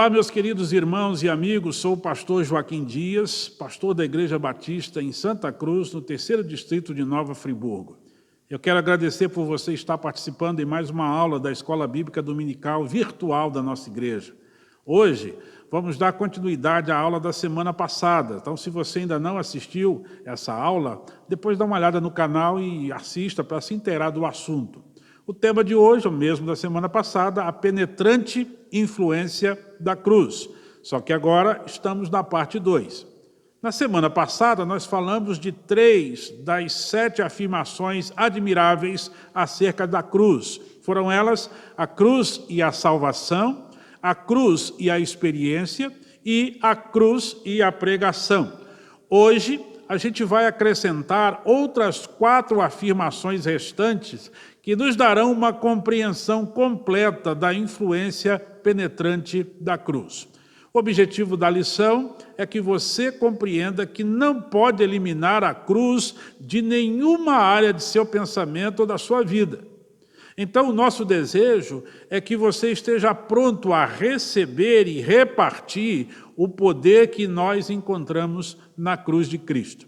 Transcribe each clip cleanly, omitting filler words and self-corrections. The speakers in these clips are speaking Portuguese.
Olá, meus queridos irmãos e amigos, sou o pastor Joaquim Dias, pastor da Igreja Batista em Santa Cruz, no 3º Distrito de Nova Friburgo. Eu quero agradecer por você estar participando em mais uma aula da Escola Bíblica Dominical virtual da nossa igreja. Hoje, vamos dar continuidade à aula da semana passada. Então, se você ainda não assistiu essa aula, depois dá uma olhada no canal e assista para se inteirar do assunto. O tema de hoje, o mesmo da semana passada, a penetrante influência da cruz. Só que agora estamos na parte 2. Na semana passada, nós falamos de 3 das 7 afirmações admiráveis acerca da cruz. Foram elas a cruz e a salvação, a cruz e a experiência e a cruz e a pregação. Hoje, a gente vai acrescentar outras 4 afirmações restantes que nos darão uma compreensão completa da influência penetrante da cruz. O objetivo da lição é que você compreenda que não pode eliminar a cruz de nenhuma área de seu pensamento ou da sua vida. Então, o nosso desejo é que você esteja pronto a receber e repartir o poder que nós encontramos na cruz de Cristo.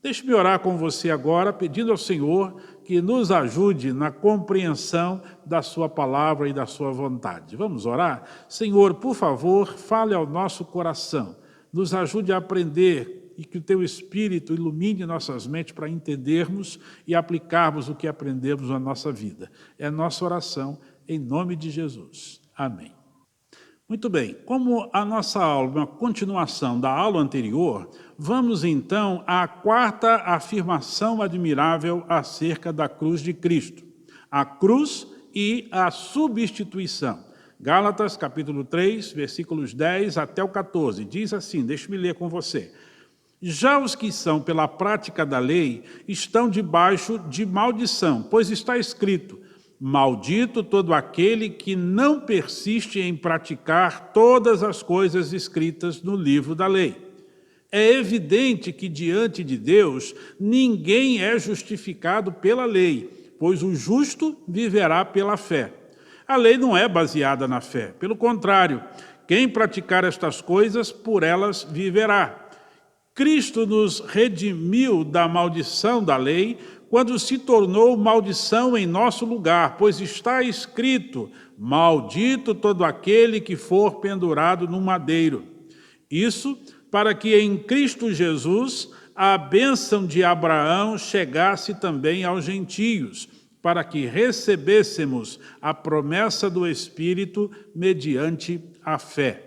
Deixe-me orar com você agora, pedindo ao Senhor que nos ajude na compreensão da sua palavra e da sua vontade. Vamos orar? Senhor, por favor, fale ao nosso coração, nos ajude a aprender e que o Teu Espírito ilumine nossas mentes para entendermos e aplicarmos o que aprendemos na nossa vida. É nossa oração, em nome de Jesus. Amém. Muito bem, como a nossa aula é uma continuação da aula anterior, vamos então à 4ª afirmação admirável acerca da cruz de Cristo. A cruz e a substituição. Gálatas, capítulo 3, versículos 10 até o 14. Diz assim, deixe-me ler com você. Já os que são pela prática da lei estão debaixo de maldição, pois está escrito: maldito todo aquele que não persiste em praticar todas as coisas escritas no livro da lei. É evidente que diante de Deus ninguém é justificado pela lei, pois o justo viverá pela fé. A lei não é baseada na fé, pelo contrário, quem praticar estas coisas, por elas viverá. Cristo nos redimiu da maldição da lei, quando se tornou maldição em nosso lugar, pois está escrito, maldito todo aquele que for pendurado no madeiro. Isso para que em Cristo Jesus a bênção de Abraão chegasse também aos gentios, para que recebêssemos a promessa do Espírito mediante a fé.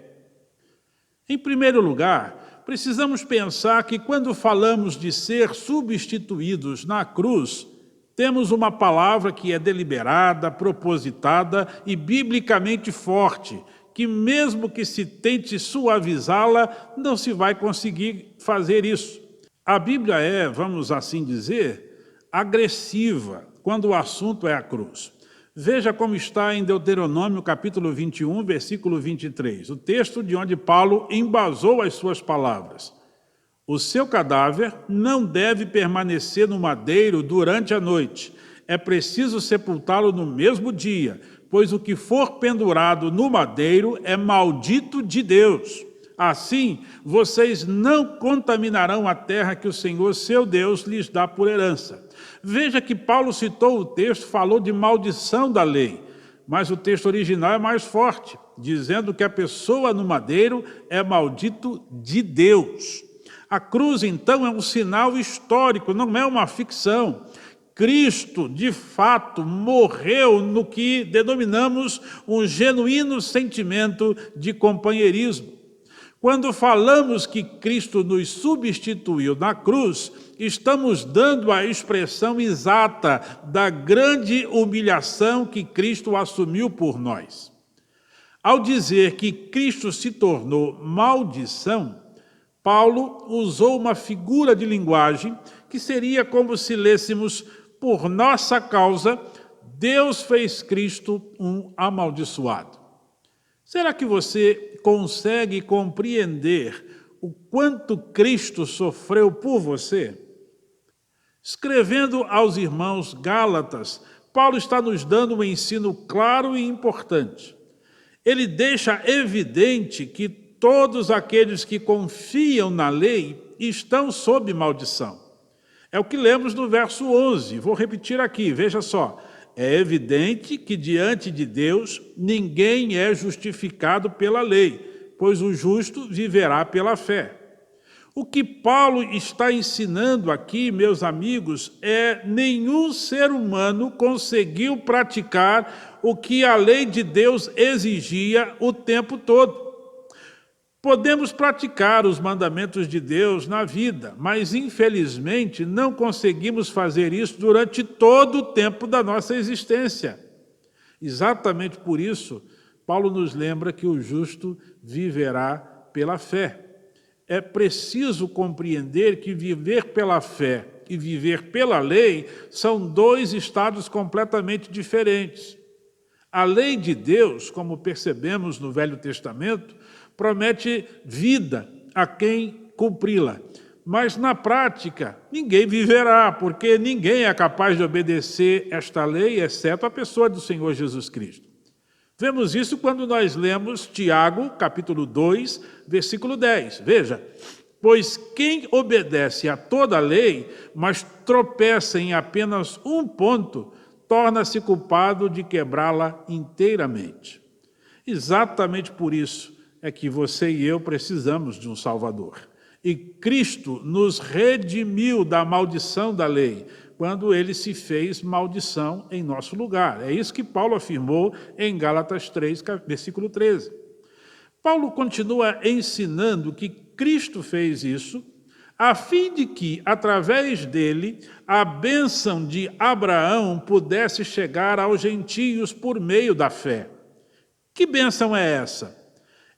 Em primeiro lugar, precisamos pensar que quando falamos de ser substituídos na cruz, temos uma palavra que é deliberada, propositada e biblicamente forte, que mesmo que se tente suavizá-la, não se vai conseguir fazer isso. A Bíblia é, vamos assim dizer, agressiva quando o assunto é a cruz. Veja como está em Deuteronômio, capítulo 21, versículo 23, o texto de onde Paulo embasou as suas palavras. O seu cadáver não deve permanecer no madeiro durante a noite. É preciso sepultá-lo no mesmo dia, pois o que for pendurado no madeiro é maldito de Deus. Assim, vocês não contaminarão a terra que o Senhor, seu Deus, lhes dá por herança. Veja que Paulo citou o texto, falou de maldição da lei, mas o texto original é mais forte, dizendo que a pessoa no madeiro é maldito de Deus. A cruz, então, é um sinal histórico, não é uma ficção. Cristo, de fato, morreu no que denominamos um genuíno sentimento de companheirismo. Quando falamos que Cristo nos substituiu na cruz, estamos dando a expressão exata da grande humilhação que Cristo assumiu por nós. Ao dizer que Cristo se tornou maldição, Paulo usou uma figura de linguagem que seria como se lêssemos: por nossa causa, Deus fez Cristo um amaldiçoado. Será que você consegue compreender o quanto Cristo sofreu por você? Escrevendo aos irmãos Gálatas, Paulo está nos dando um ensino claro e importante. Ele deixa evidente que todos aqueles que confiam na lei estão sob maldição. É o que lemos no verso 11. Vou repetir aqui, veja só. É evidente que diante de Deus ninguém é justificado pela lei, pois o justo viverá pela fé. O que Paulo está ensinando aqui, meus amigos, nenhum ser humano conseguiu praticar o que a lei de Deus exigia o tempo todo. Podemos praticar os mandamentos de Deus na vida, mas infelizmente não conseguimos fazer isso durante todo o tempo da nossa existência. Exatamente por isso, Paulo nos lembra que o justo viverá pela fé. É preciso compreender que viver pela fé e viver pela lei são dois estados completamente diferentes. A lei de Deus, como percebemos no Velho Testamento, promete vida a quem cumpri-la. Mas, na prática, ninguém viverá, porque ninguém é capaz de obedecer esta lei, exceto a pessoa do Senhor Jesus Cristo. Vemos isso quando nós lemos Tiago, capítulo 2, versículo 10. Veja, pois quem obedece a toda a lei, mas tropeça em apenas um ponto, torna-se culpado de quebrá-la inteiramente. Exatamente por isso é que você e eu precisamos de um Salvador. E Cristo nos redimiu da maldição da lei, quando ele se fez maldição em nosso lugar. É isso que Paulo afirmou em Gálatas 3, versículo 13. Paulo continua ensinando que Cristo fez isso, a fim de que, através dele, a bênção de Abraão pudesse chegar aos gentios por meio da fé. Que bênção é essa?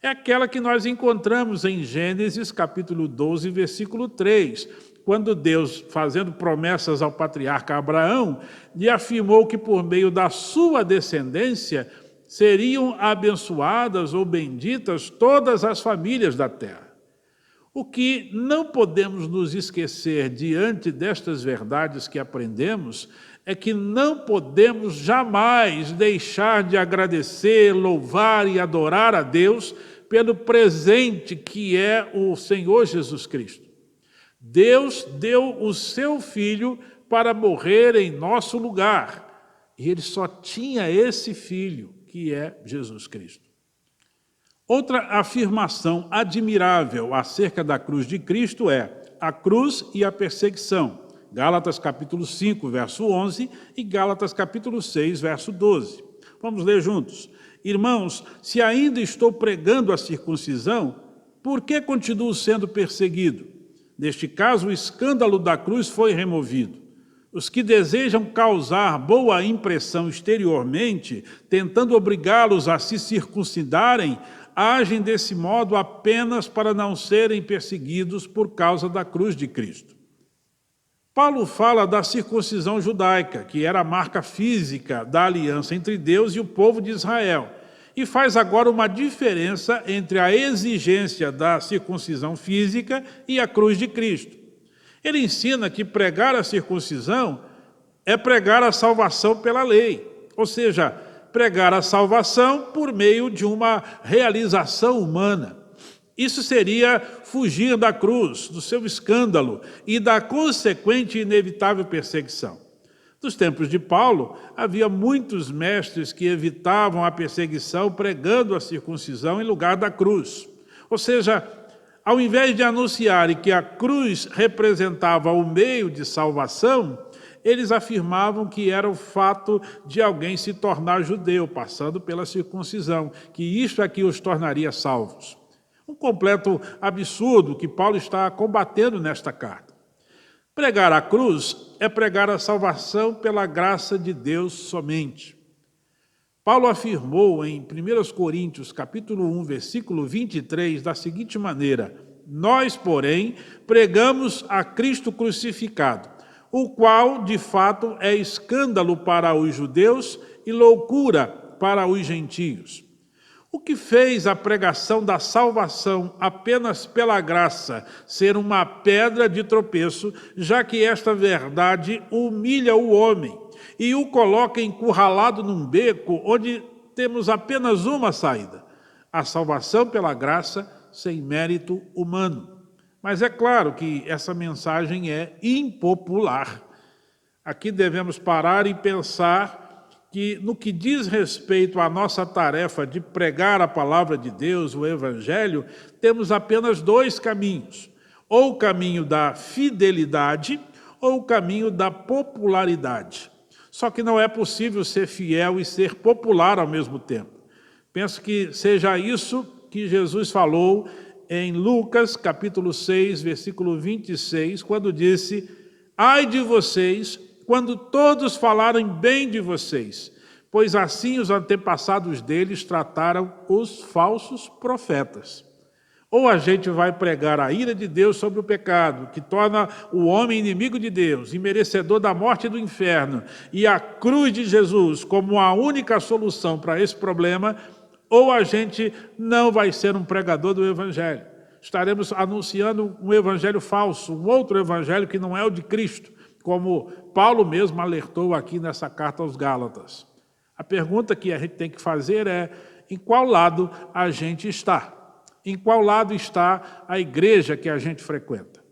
É aquela que nós encontramos em Gênesis, capítulo 12, versículo 3, quando Deus, fazendo promessas ao patriarca Abraão, lhe afirmou que por meio da sua descendência seriam abençoadas ou benditas todas as famílias da terra. O que não podemos nos esquecer diante destas verdades que aprendemos é que não podemos jamais deixar de agradecer, louvar e adorar a Deus pelo presente que é o Senhor Jesus Cristo. Deus deu o seu Filho para morrer em nosso lugar, e ele só tinha esse Filho, que é Jesus Cristo. Outra afirmação admirável acerca da cruz de Cristo é a cruz e a perseguição. Gálatas capítulo 5, verso 11 e Gálatas capítulo 6, verso 12. Vamos ler juntos. Irmãos, se ainda estou pregando a circuncisão, por que continuo sendo perseguido? Neste caso, o escândalo da cruz foi removido. Os que desejam causar boa impressão exteriormente, tentando obrigá-los a se circuncidarem, agem desse modo apenas para não serem perseguidos por causa da cruz de Cristo. Paulo fala da circuncisão judaica, que era a marca física da aliança entre Deus e o povo de Israel, e faz agora uma diferença entre a exigência da circuncisão física e a cruz de Cristo. Ele ensina que pregar a circuncisão é pregar a salvação pela lei, ou seja, pregar a salvação por meio de uma realização humana. Isso seria fugir da cruz, do seu escândalo e da consequente e inevitável perseguição. Nos tempos de Paulo, havia muitos mestres que evitavam a perseguição pregando a circuncisão em lugar da cruz. Ou seja, ao invés de anunciarem que a cruz representava o meio de salvação, eles afirmavam que era o fato de alguém se tornar judeu, passando pela circuncisão, que isto aqui os tornaria salvos. Um completo absurdo que Paulo está combatendo nesta carta. Pregar a cruz é pregar a salvação pela graça de Deus somente. Paulo afirmou em 1 Coríntios, capítulo 1, versículo 23, da seguinte maneira: nós, porém, pregamos a Cristo crucificado, o qual, de fato, é escândalo para os judeus e loucura para os gentios. O que fez a pregação da salvação apenas pela graça ser uma pedra de tropeço, já que esta verdade humilha o homem e o coloca encurralado num beco onde temos apenas uma saída: a salvação pela graça, sem mérito humano. Mas é claro que essa mensagem é impopular. Aqui devemos parar e pensar que, no que diz respeito à nossa tarefa de pregar a palavra de Deus, o Evangelho, temos apenas dois caminhos: ou o caminho da fidelidade ou o caminho da popularidade. Só que não é possível ser fiel e ser popular ao mesmo tempo. Penso que seja isso que Jesus falou em Lucas, capítulo 6, versículo 26, quando disse: ai de vocês, quando todos falarem bem de vocês, pois assim os antepassados deles trataram os falsos profetas. Ou a gente vai pregar a ira de Deus sobre o pecado, que torna o homem inimigo de Deus e merecedor da morte e do inferno, e a cruz de Jesus como a única solução para esse problema, ou a gente não vai ser um pregador do Evangelho. Estaremos anunciando um evangelho falso, um outro evangelho que não é o de Cristo, como Paulo mesmo alertou aqui nessa carta aos Gálatas. A pergunta que a gente tem que fazer é: em qual lado a gente está? Em qual lado está a igreja que a gente frequenta?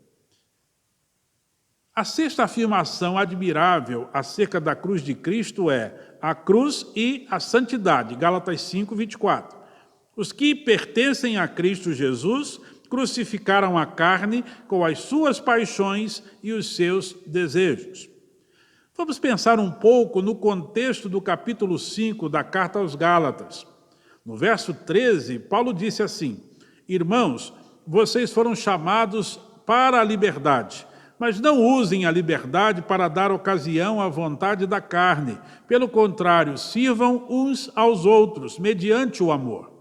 A sexta afirmação admirável acerca da cruz de Cristo é a cruz e a santidade, Gálatas 5, 24. Os que pertencem a Cristo Jesus crucificaram a carne com as suas paixões e os seus desejos. Vamos pensar um pouco no contexto do capítulo 5 da carta aos Gálatas. No verso 13, Paulo disse assim: irmãos, vocês foram chamados para a liberdade, mas não usem a liberdade para dar ocasião à vontade da carne. Pelo contrário, sirvam uns aos outros, mediante o amor.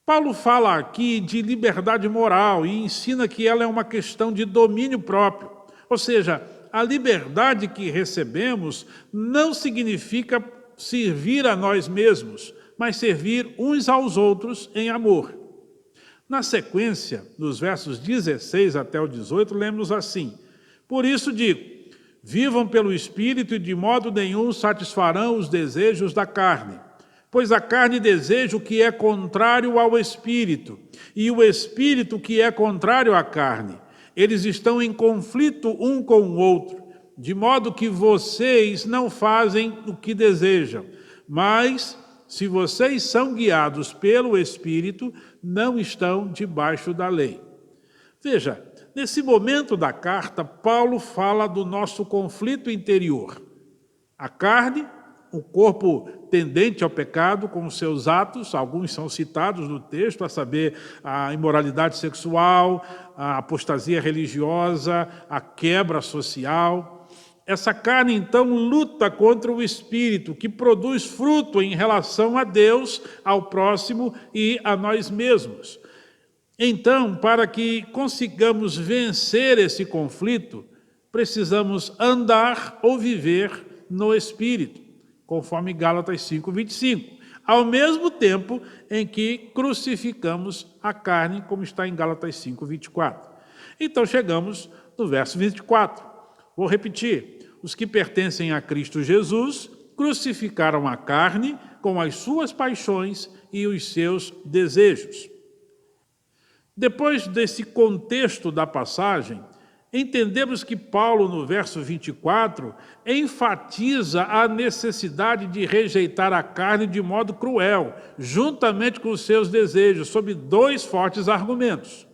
Paulo fala aqui de liberdade moral e ensina que ela é uma questão de domínio próprio. Ou seja, a liberdade que recebemos não significa servir a nós mesmos, mas servir uns aos outros em amor. Na sequência, nos versos 16 até o 18, lemos assim: por isso digo, vivam pelo Espírito e de modo nenhum satisfarão os desejos da carne. Pois a carne deseja o que é contrário ao Espírito, e o Espírito que é contrário à carne. Eles estão em conflito um com o outro, de modo que vocês não fazem o que desejam. Mas, se vocês são guiados pelo Espírito, não estão debaixo da lei. Veja, nesse momento da carta, Paulo fala do nosso conflito interior. A carne, o corpo tendente ao pecado com os seus atos, alguns são citados no texto, a saber, a imoralidade sexual, a apostasia religiosa, a quebra social. Essa carne, então, luta contra o Espírito, que produz fruto em relação a Deus, ao próximo e a nós mesmos. Então, para que consigamos vencer esse conflito, precisamos andar ou viver no Espírito, conforme Gálatas 5, 25, ao mesmo tempo em que crucificamos a carne, como está em Gálatas 5, 24. Então, chegamos no verso 24. Vou repetir. Os que pertencem a Cristo Jesus crucificaram a carne com as suas paixões e os seus desejos. Depois desse contexto da passagem, entendemos que Paulo, no verso 24, enfatiza a necessidade de rejeitar a carne de modo cruel, juntamente com os seus desejos, sob dois fortes argumentos.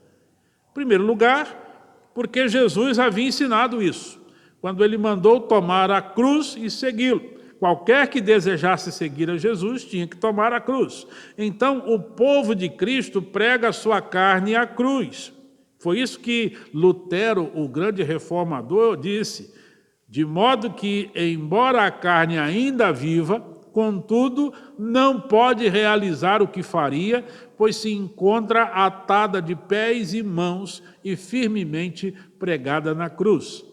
Em primeiro lugar, porque Jesus havia ensinado isso, quando ele mandou tomar a cruz e segui-lo. Qualquer que desejasse seguir a Jesus tinha que tomar a cruz. Então, o povo de Cristo prega a sua carne à cruz. Foi isso que Lutero, o grande reformador, disse: de modo que, embora a carne ainda viva, contudo, não pode realizar o que faria, pois se encontra atada de pés e mãos e firmemente pregada na cruz.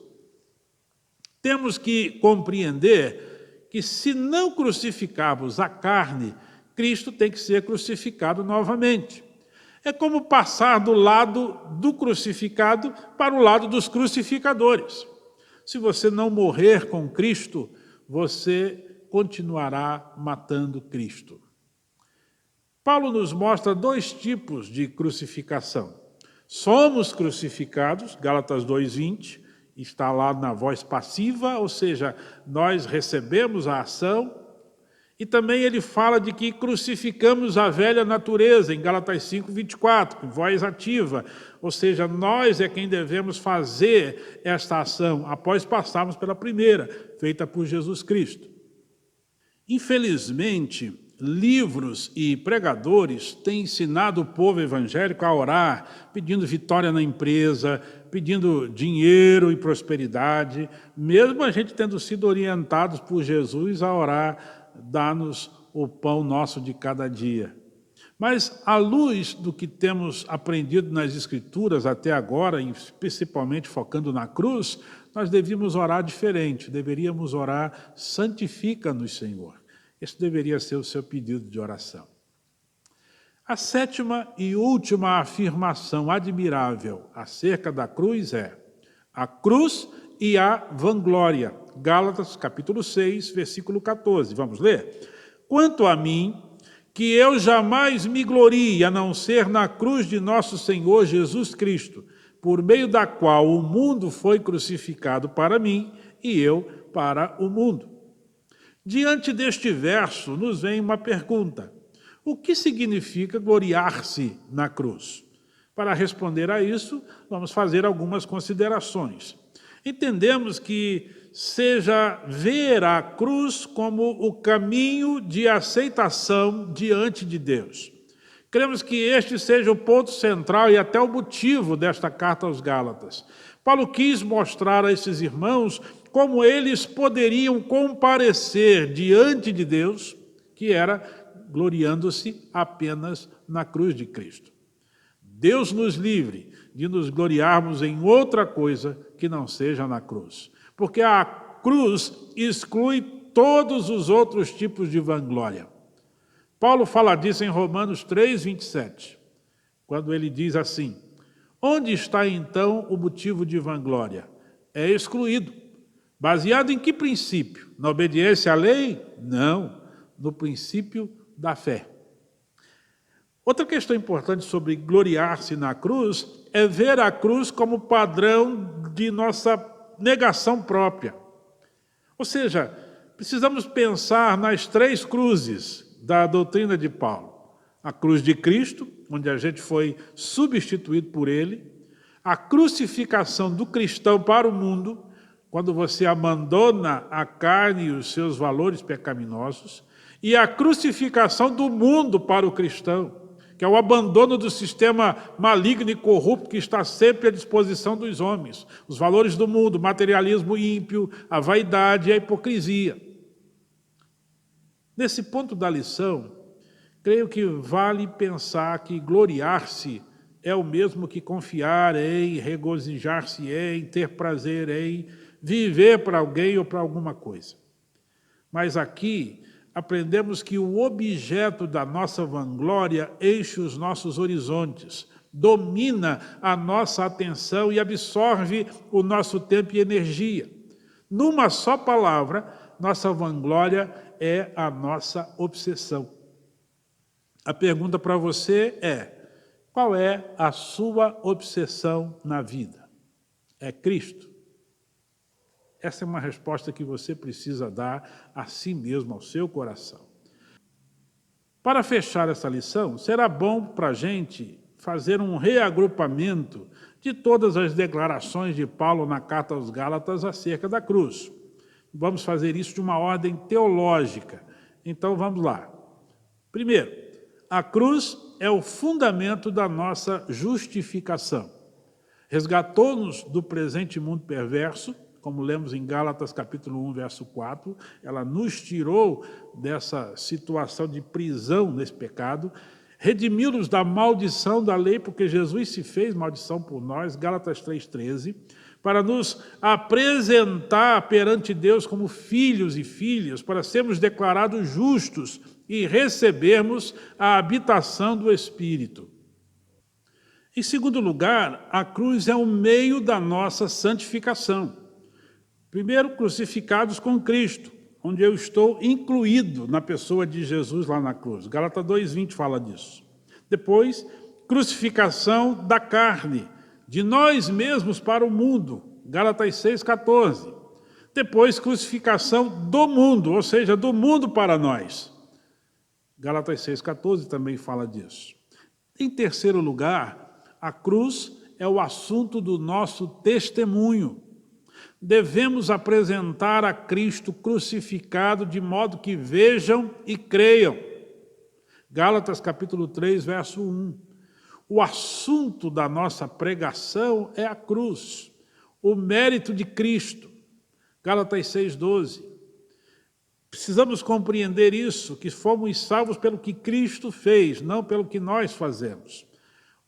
Temos que compreender que, se não crucificarmos a carne, Cristo tem que ser crucificado novamente. É como passar do lado do crucificado para o lado dos crucificadores. Se você não morrer com Cristo, você continuará matando Cristo. Paulo nos mostra dois tipos de crucificação. Somos crucificados, Gálatas 2:20, está lá na voz passiva, ou seja, nós recebemos a ação. E também ele fala de que crucificamos a velha natureza, em Gálatas 5:24, voz ativa. Ou seja, nós é quem devemos fazer esta ação, após passarmos pela primeira, feita por Jesus Cristo. Infelizmente, livros e pregadores têm ensinado o povo evangélico a orar, pedindo vitória na empresa, pedindo dinheiro e prosperidade, mesmo a gente tendo sido orientados por Jesus a orar, dá-nos o pão nosso de cada dia. Mas, à luz do que temos aprendido nas Escrituras até agora, e principalmente focando na cruz, nós devíamos orar diferente, deveríamos orar, santifica-nos, Senhor. Esse deveria ser o seu pedido de oração. A sétima e última afirmação admirável acerca da cruz é a cruz e a vanglória. Gálatas, capítulo 6, versículo 14. Vamos ler? Quanto a mim, que eu jamais me glorie, a não ser na cruz de nosso Senhor Jesus Cristo, por meio da qual o mundo foi crucificado para mim e eu para o mundo. Diante deste verso, nos vem uma pergunta. O que significa gloriar-se na cruz? Para responder a isso, vamos fazer algumas considerações. Entendemos que seja ver a cruz como o caminho de aceitação diante de Deus. Cremos que este seja o ponto central e até o motivo desta carta aos Gálatas. Paulo quis mostrar a esses irmãos como eles poderiam comparecer diante de Deus, que era gloriando-se apenas na cruz de Cristo. Deus nos livre de nos gloriarmos em outra coisa que não seja na cruz, porque a cruz exclui todos os outros tipos de vanglória. Paulo fala disso em Romanos 3:27, quando ele diz assim: onde está então o motivo de vanglória? É excluído. Baseado em que princípio? Na obediência à lei? Não, no princípio da fé. Outra questão importante sobre gloriar-se na cruz é ver a cruz como padrão de nossa negação própria. Ou seja, precisamos pensar nas três cruzes da doutrina de Paulo. A cruz de Cristo, onde a gente foi substituído por ele, a crucificação do cristão para o mundo, quando você abandona a carne e os seus valores pecaminosos, e a crucificação do mundo para o cristão, que é o abandono do sistema maligno e corrupto que está sempre à disposição dos homens, os valores do mundo, o materialismo ímpio, a vaidade e a hipocrisia. Nesse ponto da lição, creio que vale pensar que gloriar-se é o mesmo que confiar em, regozijar-se em, ter prazer em, viver para alguém ou para alguma coisa. Mas aqui aprendemos que o objeto da nossa vanglória enche os nossos horizontes, domina a nossa atenção e absorve o nosso tempo e energia. Numa só palavra, nossa vanglória é a nossa obsessão. A pergunta para você é: qual é a sua obsessão na vida? É Cristo? Essa é uma resposta que você precisa dar a si mesmo, ao seu coração. Para fechar essa lição, será bom para a gente fazer um reagrupamento de todas as declarações de Paulo na carta aos Gálatas acerca da cruz. Vamos fazer isso de uma ordem teológica. Então, vamos lá. Primeiro, a cruz é o fundamento da nossa justificação. Resgatou-nos do presente mundo perverso, como lemos em Gálatas capítulo 1, verso 4, ela nos tirou dessa situação de prisão nesse pecado, redimiu-nos da maldição da lei, porque Jesus se fez maldição por nós, Gálatas 3,13, para nos apresentar perante Deus como filhos e filhas, para sermos declarados justos e recebermos a habitação do Espírito. Em segundo lugar, a cruz é o meio da nossa santificação. Primeiro, crucificados com Cristo. onde eu estou incluído na pessoa de Jesus lá na cruz. Gálatas 2:20 fala disso. Depois, crucificação da carne, de nós mesmos para o mundo. Gálatas 6:14. Depois, crucificação do mundo, ou seja, do mundo para nós. Gálatas 6:14 também fala disso. Em terceiro lugar, a cruz é o assunto do nosso testemunho. Devemos apresentar a Cristo crucificado de modo que vejam e creiam. Gálatas capítulo 3, verso 1. O assunto da nossa pregação é a cruz, o mérito de Cristo. Gálatas 6:12. Precisamos compreender isso, que fomos salvos pelo que Cristo fez, não pelo que nós fazemos.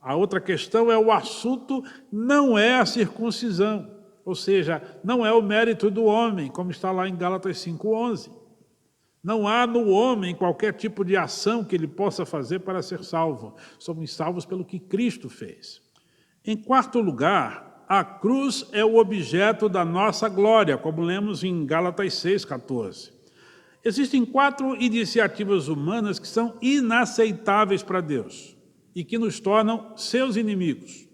A outra questão é o assunto não é a circuncisão, ou seja, não é o mérito do homem, como está lá em Gálatas 5:11. Não há no homem qualquer tipo de ação que ele possa fazer para ser salvo. Somos salvos pelo que Cristo fez. Em quarto lugar, a cruz é o objeto da nossa glória, como lemos em Gálatas 6:14. Existem 4 iniciativas humanas que são inaceitáveis para Deus e que nos tornam seus inimigos.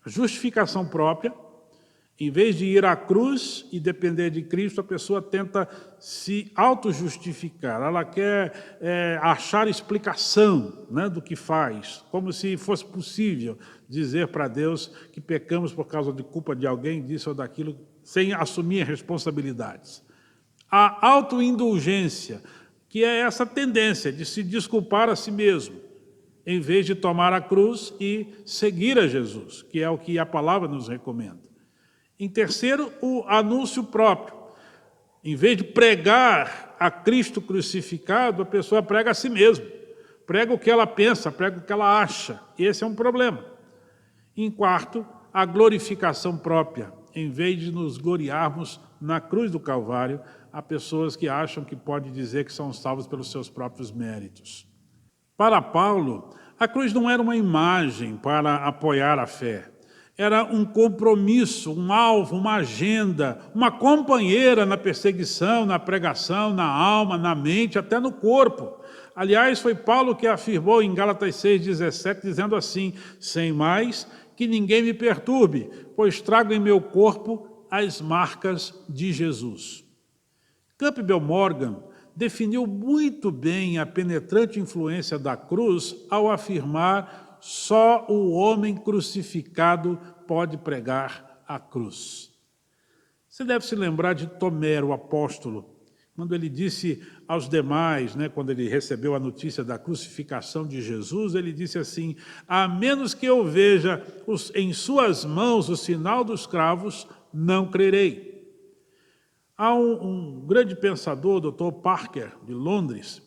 A justificação própria. Em vez de ir à cruz e depender de Cristo, a pessoa tenta se auto-justificar. Ela quer achar explicação, né, do que faz, como se fosse possível dizer para Deus que pecamos por causa de culpa de alguém, disso ou daquilo, sem assumir responsabilidades. A autoindulgência, que é essa tendência de se desculpar a si mesmo, em vez de tomar a cruz e seguir a Jesus, que é o que a palavra nos recomenda. Em terceiro, o anúncio próprio. Em vez de pregar a Cristo crucificado, a pessoa prega a si mesma. Prega o que ela pensa, prega o que ela acha. Esse é um problema. Em quarto, a glorificação própria. Em vez de nos gloriarmos na cruz do Calvário, há pessoas que acham que pode dizer que são salvos pelos seus próprios méritos. Para Paulo, a cruz não era uma imagem para apoiar a fé. Era um compromisso, um alvo, uma agenda, uma companheira na perseguição, na pregação, na alma, na mente, até no corpo. Aliás, foi Paulo que afirmou em Gálatas 6:17, dizendo assim: sem mais que ninguém me perturbe, pois trago em meu corpo as marcas de Jesus. Campbell Morgan definiu muito bem a penetrante influência da cruz ao afirmar: só o homem crucificado pode pregar a cruz. Você deve se lembrar de Tomé, o apóstolo, quando ele disse aos demais, quando ele recebeu a notícia da crucificação de Jesus, ele disse assim: a menos que eu veja em suas mãos o sinal dos cravos, não crerei. Há um grande pensador, Dr. Parker, de Londres,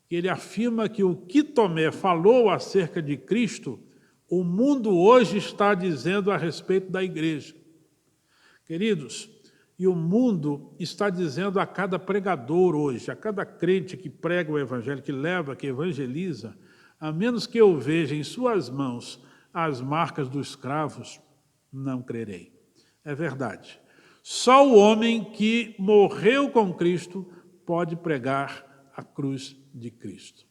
que ele afirma que o que Tomé falou acerca de Cristo, o mundo hoje está dizendo a respeito da igreja. Queridos, e o mundo está dizendo a cada pregador hoje, a cada crente que prega o evangelho, que leva, que evangeliza, a menos que eu veja em suas mãos as marcas dos cravos, não crerei. É verdade. Só o homem que morreu com Cristo pode pregar a cruz de Cristo.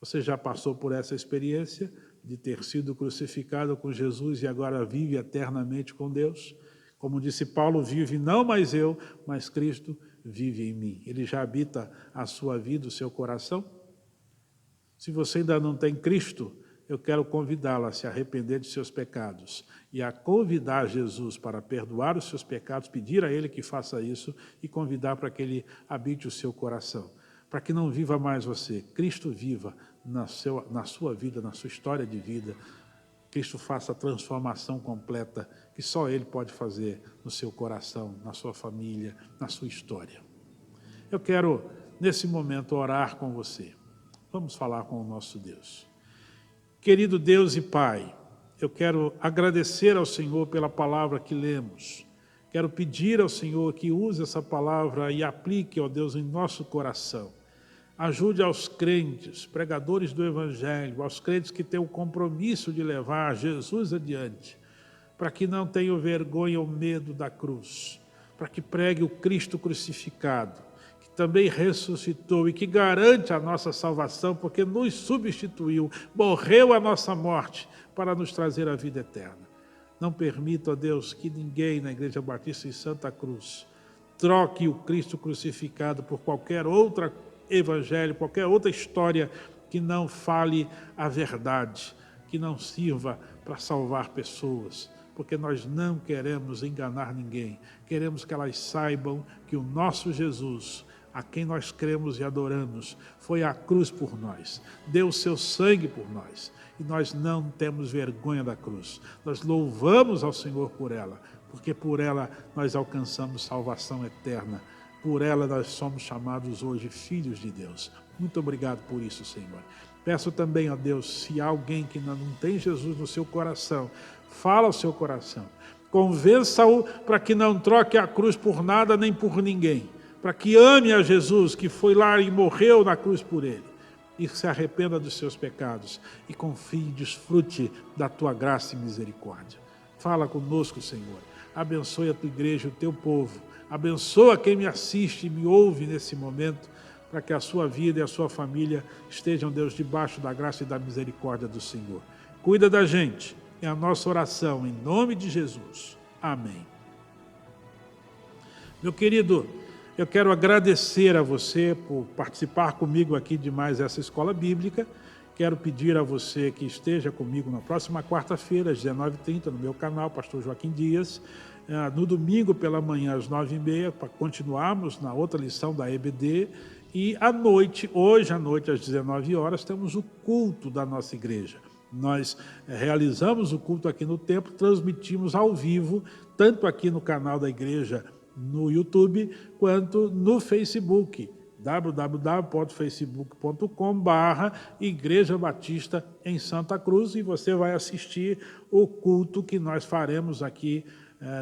Você já passou por essa experiência de ter sido crucificado com Jesus e agora vive eternamente com Deus? Como disse Paulo, vive não mais eu, mas Cristo vive em mim. Ele já habita a sua vida, o seu coração? Se você ainda não tem Cristo, eu quero convidá-lo a se arrepender de seus pecados e a convidar Jesus para perdoar os seus pecados, pedir a Ele que faça isso e convidar para que Ele habite o seu coração, para que não viva mais você, Cristo viva na sua vida, na sua história de vida. Cristo faça a transformação completa que só Ele pode fazer no seu coração, na sua família, na sua história. Eu quero, nesse momento, orar com você. Vamos falar com o nosso Deus. Querido Deus e Pai, eu quero agradecer ao Senhor pela palavra que lemos. Quero pedir ao Senhor que use essa palavra e aplique, ó Deus, em nosso coração. Ajude aos crentes, pregadores do Evangelho, aos crentes que têm o compromisso de levar Jesus adiante, para que não tenham vergonha ou medo da cruz, para que pregue o Cristo crucificado, que também ressuscitou e que garante a nossa salvação, porque nos substituiu, morreu a nossa morte para nos trazer a vida eterna. Não permita, ó Deus, que ninguém na Igreja Batista em Santa Cruz troque o Cristo crucificado por qualquer outro evangelho, qualquer outra história que não fale a verdade, que não sirva para salvar pessoas, porque nós não queremos enganar ninguém. Queremos que elas saibam que o nosso Jesus, a quem nós cremos e adoramos, foi à cruz por nós, deu o seu sangue por nós, e nós não temos vergonha da cruz. Nós louvamos ao Senhor por ela, porque por ela nós alcançamos salvação eterna. Por ela nós somos chamados hoje filhos de Deus. Muito obrigado por isso, Senhor. Peço também, ó Deus, se há alguém que ainda não tem Jesus no seu coração, fala ao seu coração. Convença-o para que não troque a cruz por nada nem por ninguém. Para que ame a Jesus, que foi lá e morreu na cruz por ele. E se arrependa dos seus pecados. E confie e desfrute da tua graça e misericórdia. Fala conosco, Senhor. Abençoe a tua igreja, o teu povo. Abençoa quem me assiste e me ouve nesse momento, para que a sua vida e a sua família estejam, Deus, debaixo da graça e da misericórdia do Senhor. Cuida da gente, é a nossa oração, em nome de Jesus. Amém. Meu querido, eu quero agradecer a você por participar comigo aqui de mais essa escola bíblica. Quero pedir a você que esteja comigo na próxima quarta-feira, às 19h30, no meu canal, Pastor Joaquim Dias. No domingo pela manhã, às 9h30, para continuarmos na outra lição da EBD. E à noite, hoje à noite, às 19 horas, temos o culto da nossa igreja. Nós realizamos o culto aqui no templo, transmitimos ao vivo, tanto aqui no canal da igreja no YouTube, quanto no Facebook, www.facebook.com/Igreja Batista em Santa Cruz, e você vai assistir o culto que nós faremos aqui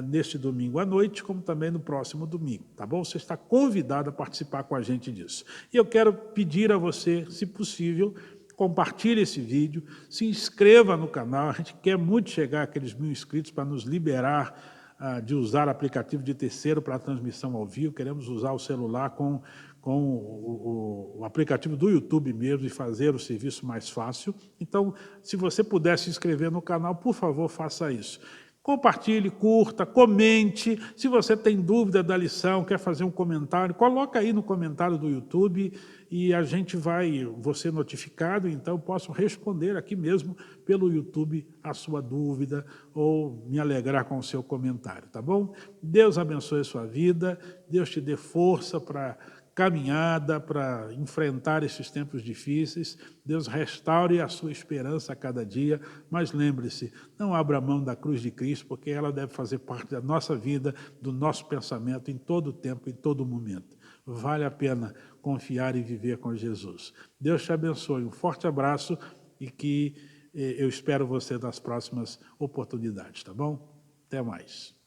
neste domingo à noite, como também no próximo domingo, tá bom? Você está convidado a participar com a gente disso. E eu quero pedir a você, se possível, compartilhe esse vídeo, se inscreva no canal, a gente quer muito chegar àqueles 1000 inscritos para nos liberar de usar aplicativo de terceiro para a transmissão ao vivo, queremos usar o celular com o aplicativo do YouTube mesmo e fazer o serviço mais fácil. Então, se você puder se inscrever no canal, por favor, faça isso. Compartilhe, curta, comente. Se você tem dúvida da lição, quer fazer um comentário, coloca aí no comentário do YouTube e a gente vai, você notificado, então eu posso responder aqui mesmo pelo YouTube a sua dúvida ou me alegrar com o seu comentário, tá bom? Deus abençoe a sua vida, Deus te dê força para caminhada, para enfrentar esses tempos difíceis. Deus restaure a sua esperança a cada dia, mas lembre-se, não abra mão da cruz de Cristo, porque ela deve fazer parte da nossa vida, do nosso pensamento, em todo tempo, em todo momento. Vale a pena confiar e viver com Jesus. Deus te abençoe, um forte abraço e que eu espero você nas próximas oportunidades, tá bom? Até mais.